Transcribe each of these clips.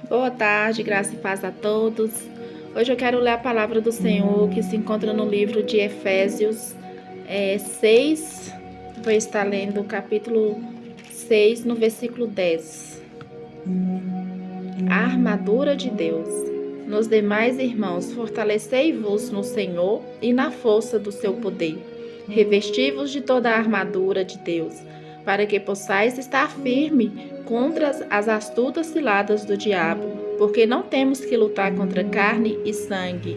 Boa tarde, graça e paz a todos. Hoje eu quero ler a palavra do Senhor que se encontra no livro de Efésios 6. Vou estar lendo o capítulo 6, no versículo 10. A armadura de Deus. Nos demais, irmãos, fortalecei-vos no Senhor e na força do seu poder. Revesti-vos de toda a armadura de Deus, para que possais estar firme contra as astutas ciladas do diabo, porque não temos que lutar contra carne e sangue,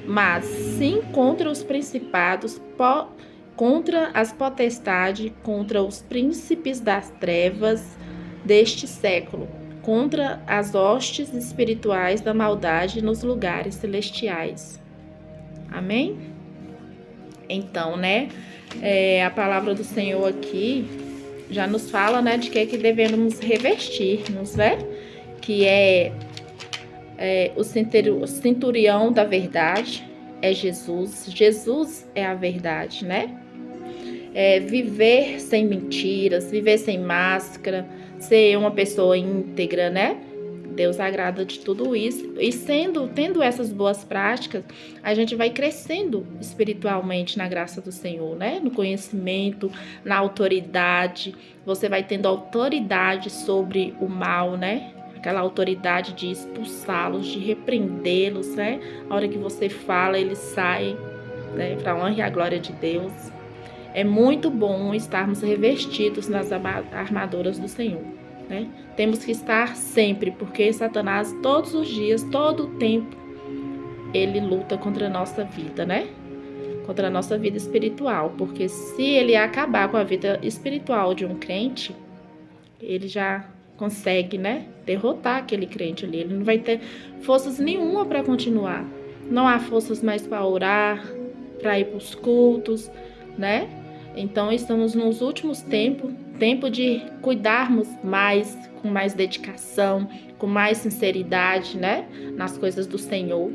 mas sim contra os principados, contra as potestades, contra os príncipes das trevas deste século, contra as hostes espirituais da maldade nos lugares celestiais. Amém? Então, a palavra do Senhor aqui já nos fala, de que devemos revestir-nos, que o centurião da verdade é Jesus. Jesus é a verdade, viver sem mentiras, viver sem máscara, ser uma pessoa íntegra, Deus agrada de tudo isso. E tendo essas boas práticas, a gente vai crescendo espiritualmente na graça do Senhor, no conhecimento, na autoridade. Você vai tendo autoridade sobre o mal, Aquela autoridade de expulsá-los, de repreendê-los, A hora que você fala, eles saem, para a honra e a glória de Deus. É muito bom estarmos revestidos nas armaduras do Senhor, Temos que estar sempre, porque Satanás todos os dias, todo o tempo, ele luta contra a nossa vida, Contra a nossa vida espiritual, porque se ele acabar com a vida espiritual de um crente, ele já consegue, derrotar aquele crente ali. Ele não vai ter forças nenhuma para continuar. Não há forças mais para orar, para ir para os cultos, Então, estamos nos últimos tempos, tempo de cuidarmos mais, com mais dedicação, com mais sinceridade, nas coisas do Senhor,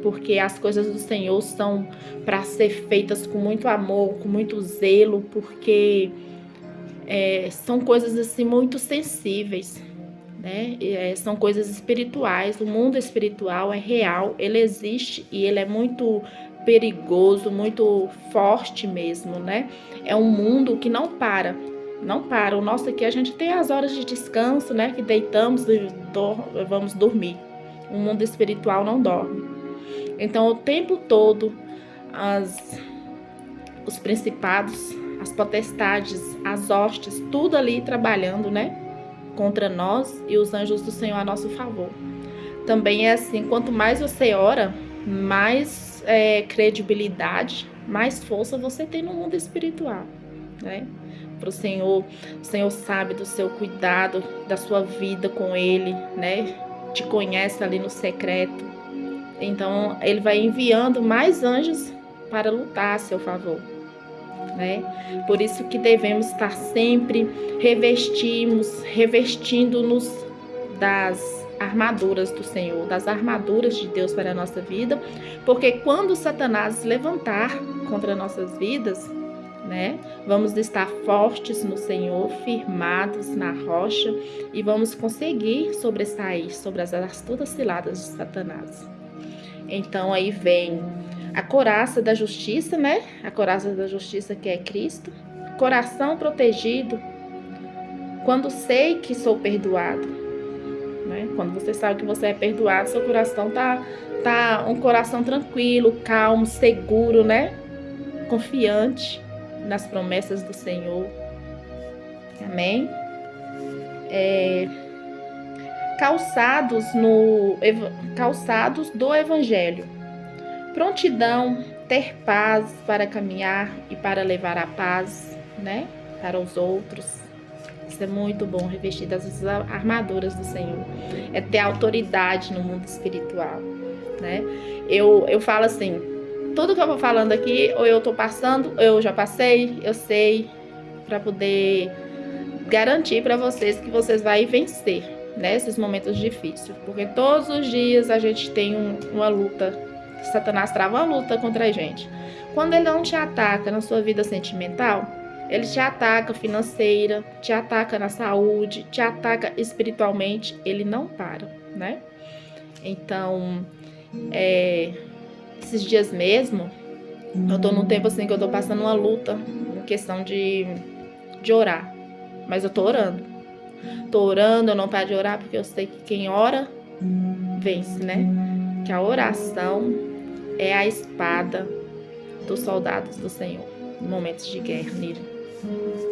porque as coisas do Senhor são para ser feitas com muito amor, com muito zelo, porque são coisas assim muito sensíveis, são coisas espirituais. O mundo espiritual é real, ele existe e ele é muito perigoso, muito forte mesmo, É um mundo que não para. O nosso aqui, a gente tem as horas de descanso, que deitamos e vamos dormir. O mundo espiritual não dorme. Então, o tempo todo, os principados, as potestades, as hostes, tudo ali trabalhando, contra nós e os anjos do Senhor a nosso favor. Também é assim, quanto mais você ora, mais credibilidade, mais força você tem no mundo espiritual, Para o Senhor sabe do seu cuidado, da sua vida com Ele, Te conhece ali no secreto. Então, Ele vai enviando mais anjos para lutar a seu favor, Por isso que devemos estar sempre revestindo-nos das armaduras do Senhor, das armaduras de Deus para a nossa vida, porque quando Satanás se levantar contra nossas vidas, vamos estar fortes no Senhor, firmados na rocha, e vamos conseguir sobressair sobre as astutas ciladas de Satanás. Então aí vem a couraça da justiça, A couraça da justiça, que é Cristo. Coração protegido. Quando sei que sou perdoado, Quando você sabe que você é perdoado, seu coração tá um coração tranquilo, calmo, seguro, Confiante nas promessas do Senhor. Amém? Calçados do Evangelho. Prontidão, ter paz para caminhar e para levar a paz, para os outros. Isso é muito bom, revestir das armaduras do Senhor. É ter autoridade no mundo espiritual, Eu falo assim, tudo que eu vou falando aqui, ou eu tô passando, ou eu já passei, eu sei, para poder garantir para vocês que vocês vão vencer, esses momentos difíceis. Porque todos os dias a gente tem uma luta. Satanás trava uma luta contra a gente. Quando ele não te ataca na sua vida sentimental, Ele te ataca financeira, te ataca na saúde, te ataca espiritualmente, ele não para, né? Então, esses dias mesmo, eu tô num tempo assim que eu tô passando uma luta em questão de orar, mas eu tô orando. Tô orando, eu não paro de orar porque eu sei que quem ora, vence, né? Que a oração é a espada dos soldados do Senhor em momentos de guerra,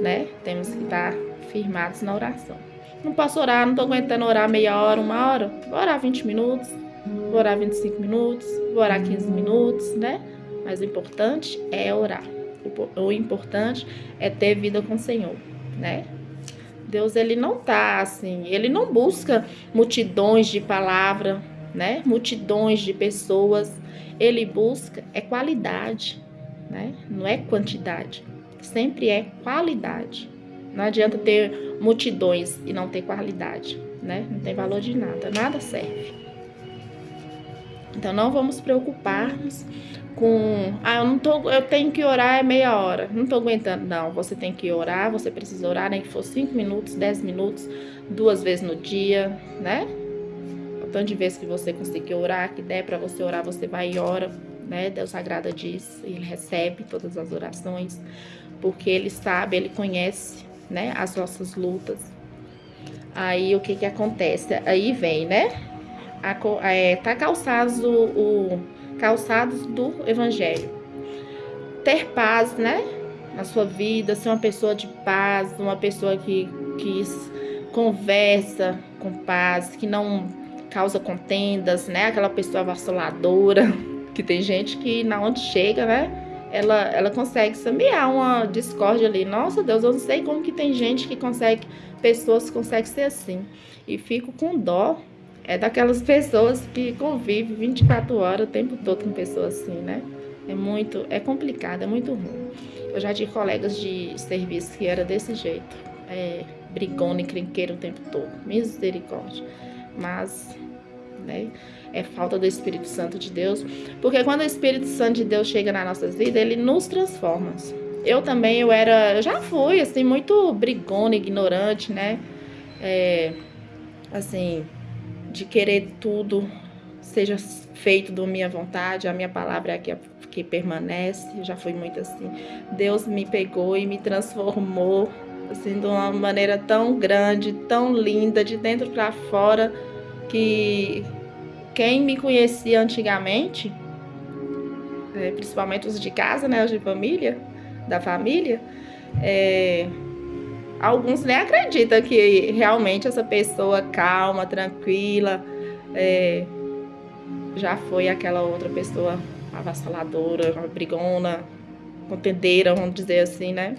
né? Temos que estar firmados na oração. Não posso orar, não tô aguentando orar meia hora, uma hora. Vou orar 20 minutos, vou orar 25 minutos, vou orar 15 minutos, né? Mas o importante é orar. O importante é ter vida com o Senhor, né? Deus, ele não tá assim, ele não busca multidões de palavras, né? Multidões de pessoas. Ele busca qualidade, né? Não é quantidade. Sempre é qualidade. Não adianta ter multidões e não ter qualidade, né? Não tem valor de nada, nada serve. Então não vamos preocuparmos com, eu tenho que orar meia hora, não tô aguentando. Não, você tem que orar, você precisa orar, nem que for 5 minutos, 10 minutos, 2 vezes no dia, né? O tanto de vezes que você conseguir orar, que der para você orar, você vai e ora, né? Deus agrada disso, ele recebe todas as orações, porque ele sabe, ele conhece, né, as nossas lutas. Aí o que acontece? Aí vem, né? Tá calçados do evangelho. Ter paz, né? Na sua vida, ser uma pessoa de paz, uma pessoa que conversa com paz, que não causa contendas, né? Aquela pessoa avassaladora, que tem gente que na onde chega, né? Ela consegue semear uma discórdia ali. Nossa Deus, eu não sei como que tem gente que consegue, pessoas que conseguem ser assim. E fico com dó, daquelas pessoas que convivem 24 horas o tempo todo com pessoas assim, né? É complicado, é muito ruim. Eu já tive colegas de serviço que era desse jeito, brigona e crinqueira o tempo todo, misericórdia. Mas, né, é falta do Espírito Santo de Deus, porque quando o Espírito Santo de Deus chega nas nossas vidas, ele nos transforma. Eu já fui, assim, muito brigona, ignorante, né, assim, de querer tudo seja feito da minha vontade, a minha palavra é a que permanece. Eu já fui muito assim. Deus me pegou e me transformou, assim, de uma maneira tão grande, tão linda, de dentro para fora, que quem me conhecia antigamente, principalmente os de casa, né, os de família, da família, alguns nem acreditam que realmente essa pessoa calma, tranquila, já foi aquela outra pessoa avassaladora, brigona, contendeira, vamos dizer assim, né?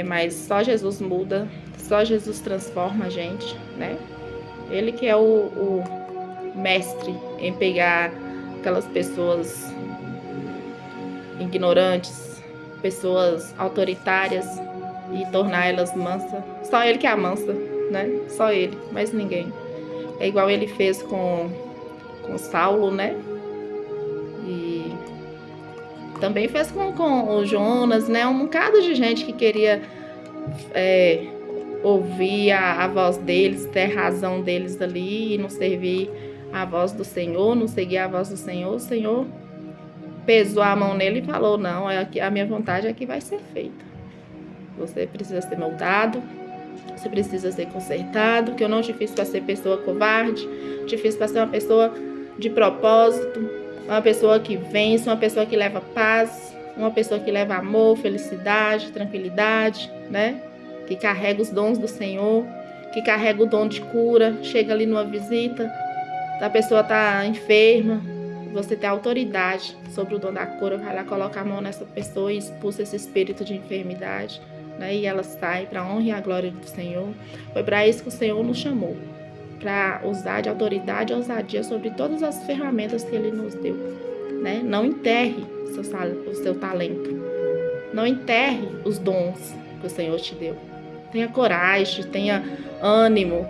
Mas só Jesus muda, só Jesus transforma a gente, né? Ele que é o mestre em pegar aquelas pessoas ignorantes, pessoas autoritárias e tornar elas mansas. Só ele que é a mansa, né? Só ele, mais ninguém. É igual ele fez com Saulo, né? E também fez com o Jonas, né? Um bocado de gente que queria ouvir a voz deles, ter razão deles ali e não servir a voz do Senhor, não seguir a voz do Senhor. O Senhor pesou a mão nele e falou: não, a minha vontade é que vai ser feita. Você precisa ser moldado, você precisa ser consertado, que eu não te fiz para ser pessoa covarde, te fiz para ser uma pessoa de propósito, uma pessoa que vence, uma pessoa que leva paz, uma pessoa que leva amor, felicidade, tranquilidade, né? Que carrega os dons do Senhor, que carrega o dom de cura. Chega ali numa visita, a pessoa tá enferma, você tem autoridade sobre o dom da cura, vai lá, coloca a mão nessa pessoa e expulsa esse espírito de enfermidade, né? E ela sai para a honra e a glória do Senhor. Foi para isso que o Senhor nos chamou, para usar de autoridade e ousadia sobre todas as ferramentas que Ele nos deu, né? Não enterre o seu talento, não enterre os dons que o Senhor te deu. Tenha coragem, tenha ânimo,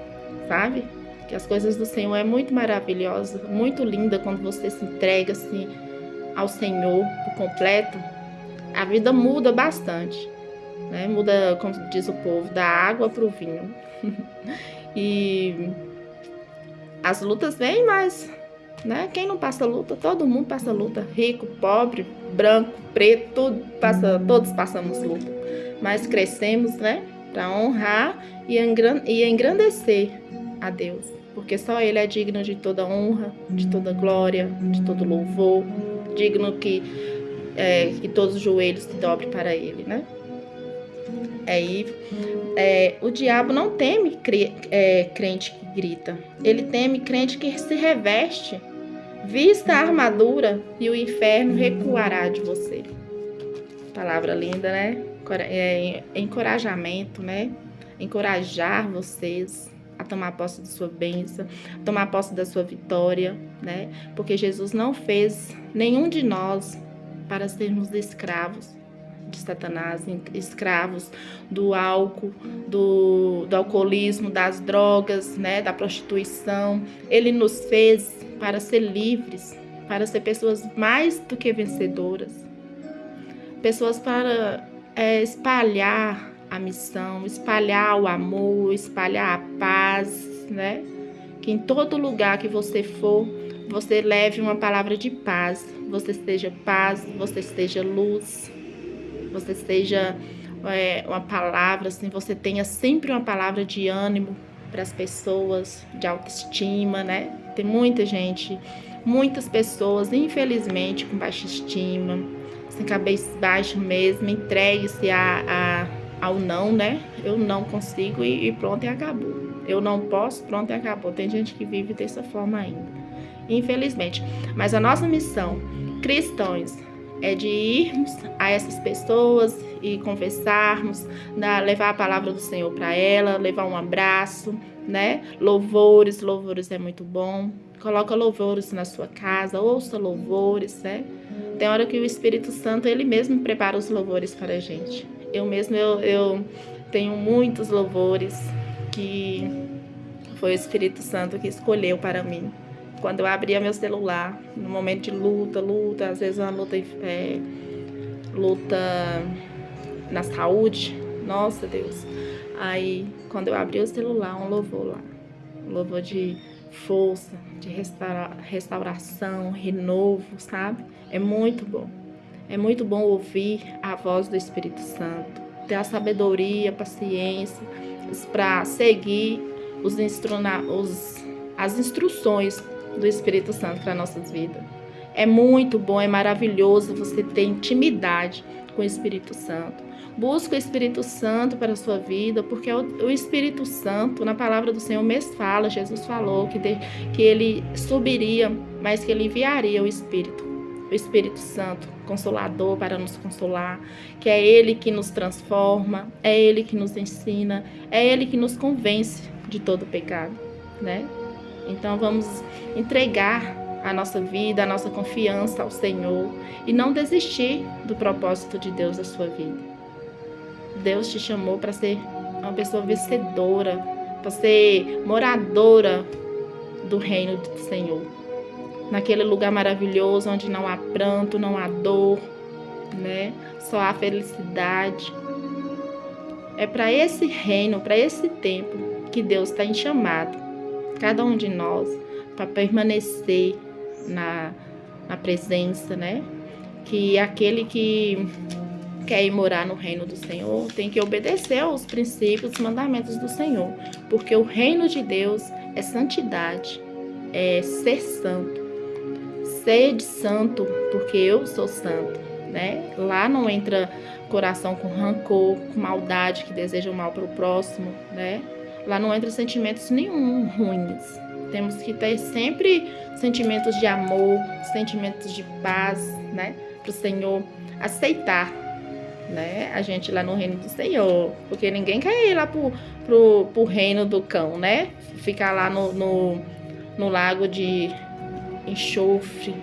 sabe? Que as coisas do Senhor é muito maravilhosa, muito linda quando você se entrega assim ao Senhor por completo. A vida muda bastante. né? Muda, como diz o povo, da água para o vinho. E as lutas vêm, mas, né? Quem não passa luta? Todo mundo passa luta. Rico, pobre, branco, preto, todos passamos luta. Mas crescemos, né? Para honrar e engrandecer a Deus. Porque só Ele é digno de toda honra, de toda glória, de todo louvor. Digno que todos os joelhos se dobrem para Ele, né? O diabo não teme crente que grita. Ele teme crente que se reveste. Vista a armadura e o inferno recuará de você. Palavra linda, né? Encorajamento, né? Encorajar vocês a tomar posse de sua bênção, tomar posse da sua vitória, né? Porque Jesus não fez nenhum de nós para sermos escravos de Satanás, escravos do álcool, do alcoolismo, das drogas, né? Da prostituição. Ele nos fez para ser livres, para ser pessoas mais do que vencedoras. Pessoas para espalhar a missão, espalhar o amor, espalhar a paz, né? Que em todo lugar que você for, você leve uma palavra de paz. Você esteja luz, você seja uma palavra, assim, você tenha sempre uma palavra de ânimo para as pessoas, de autoestima, né? Tem muita gente, muitas pessoas, infelizmente, com baixa estima, sem cabeça baixa mesmo, entregue-se ao não, né? Eu não consigo e pronto, e acabou. Eu não posso, pronto, e acabou. Tem gente que vive dessa forma ainda, infelizmente. Mas a nossa missão, cristãos, é de irmos a essas pessoas e conversarmos, levar a palavra do Senhor para ela, levar um abraço, né? Louvores é muito bom. Coloca louvores na sua casa, ouça louvores, né? Tem hora que o Espírito Santo, ele mesmo prepara os louvores para a gente. Eu tenho muitos louvores que foi o Espírito Santo que escolheu para mim. Quando eu abria meu celular, no momento de luta, às vezes uma luta na saúde, nossa Deus. Aí, quando eu abri o celular, um louvor lá, um louvor de força, de restauração, renovo, sabe? É muito bom ouvir a voz do Espírito Santo, ter a sabedoria, a paciência para seguir as instruções do Espírito Santo para nossas vidas. É muito bom, é maravilhoso você ter intimidade com o Espírito Santo. Busca o Espírito Santo para a sua vida, porque o Espírito Santo, na palavra do Senhor mesmo fala, Jesus falou que ele subiria, mas que ele enviaria o Espírito Santo, consolador para nos consolar, que é ele que nos transforma, é ele que nos ensina, é ele que nos convence de todo pecado, né? Então vamos entregar a nossa vida, a nossa confiança ao Senhor e não desistir do propósito de Deus na sua vida. Deus te chamou para ser uma pessoa vencedora, para ser moradora do reino do Senhor. Naquele lugar maravilhoso onde não há pranto, não há dor, né? Só há felicidade. É para esse reino, para esse tempo que Deus está em chamado, cada um de nós, para permanecer na presença, né? Que aquele que quer ir morar no reino do Senhor tem que obedecer aos princípios, os mandamentos do Senhor, porque o reino de Deus é santidade, é ser santo. Sede santo, porque eu sou santo, né? Lá não entra coração com rancor, com maldade, que deseja o mal para o próximo, né? Lá não entra sentimentos nenhum ruins. Temos que ter sempre sentimentos de amor, sentimentos de paz, né? Para o Senhor aceitar, né? A gente lá no reino do Senhor, porque ninguém quer ir lá pro reino do cão, né? Ficar lá no lago de enxofre,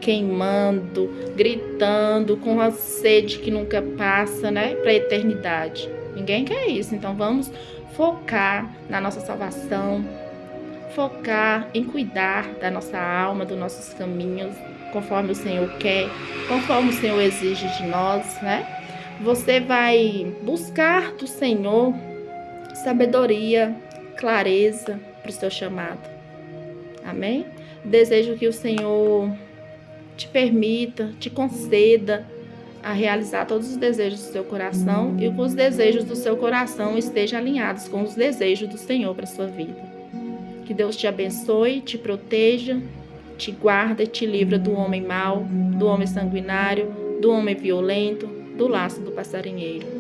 queimando, gritando, com a sede que nunca passa, né? Para a eternidade. Ninguém quer isso. Então vamos focar na nossa salvação, focar em cuidar da nossa alma, dos nossos caminhos, conforme o Senhor quer, conforme o Senhor exige de nós, né? Você vai buscar do Senhor sabedoria, clareza para o seu chamado. Amém? Desejo que o Senhor te permita, te conceda a realizar todos os desejos do seu coração e que os desejos do seu coração estejam alinhados com os desejos do Senhor para a sua vida. Que Deus te abençoe, te proteja, te guarda e te livra do homem mau, do homem sanguinário, do homem violento, do laço do passarinheiro.